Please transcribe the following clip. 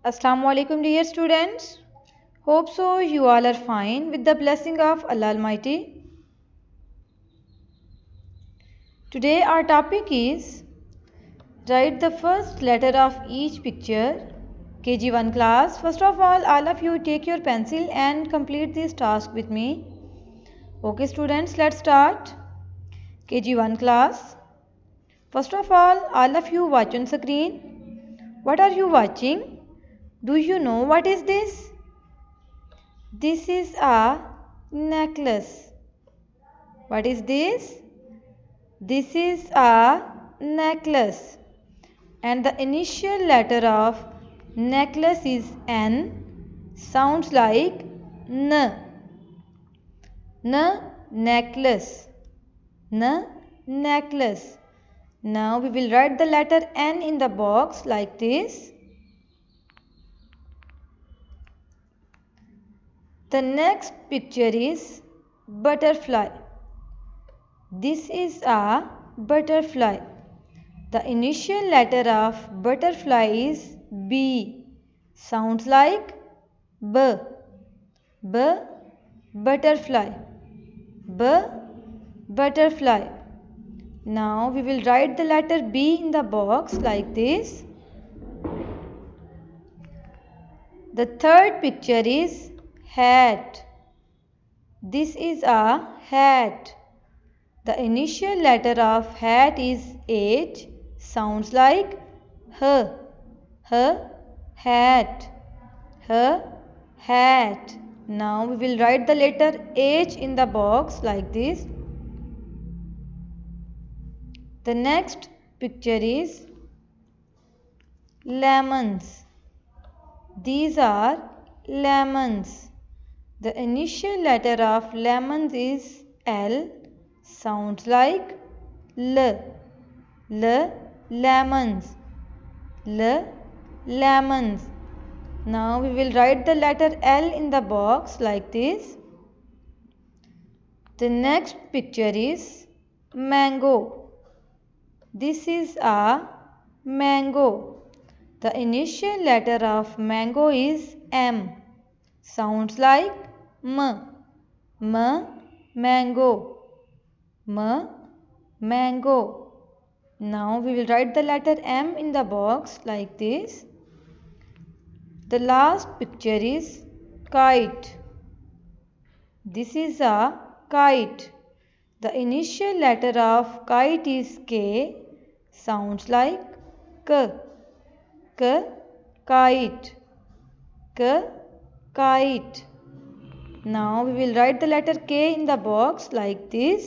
Assalamu alaikum dear students. Hope so you all are fine with the blessing of Allah Almighty. Today our topic is write the first letter of each picture. KG1 class. First of all of you take your pencil and complete this task with me. Okay students, let's start. KG1 class. First of all of you watch on screen. What are you watching? Do you know what is this? This is a necklace. What is this? This is a necklace. And the initial letter of necklace is N. Sounds like N. N, necklace. N, necklace. Now we will write the letter N in the box like this. The next picture is butterfly. This is a butterfly. The initial letter of butterfly is B. Sounds like B. B, butterfly. B, butterfly. Now we will write the letter B in the box like this. The third picture is hat. This is a hat. The initial letter of hat is H. Sounds like H. H, hat. H, hat. Now we will write the letter H in the box like this. The next picture is lemons. These are lemons. The initial letter of lemons is L. Sounds like L. L, lemons. L, lemons. Now we will write the letter L in the box like this. The next picture is mango. This is a mango. The initial letter of mango is M. Sounds like M. M, mango. M, mango. Now we will write the letter M in the box like this. The last picture is kite. This is a kite. The initial letter of kite is K. Sounds like K. K, kite. K, kite. Now we will write the letter K in the box like this.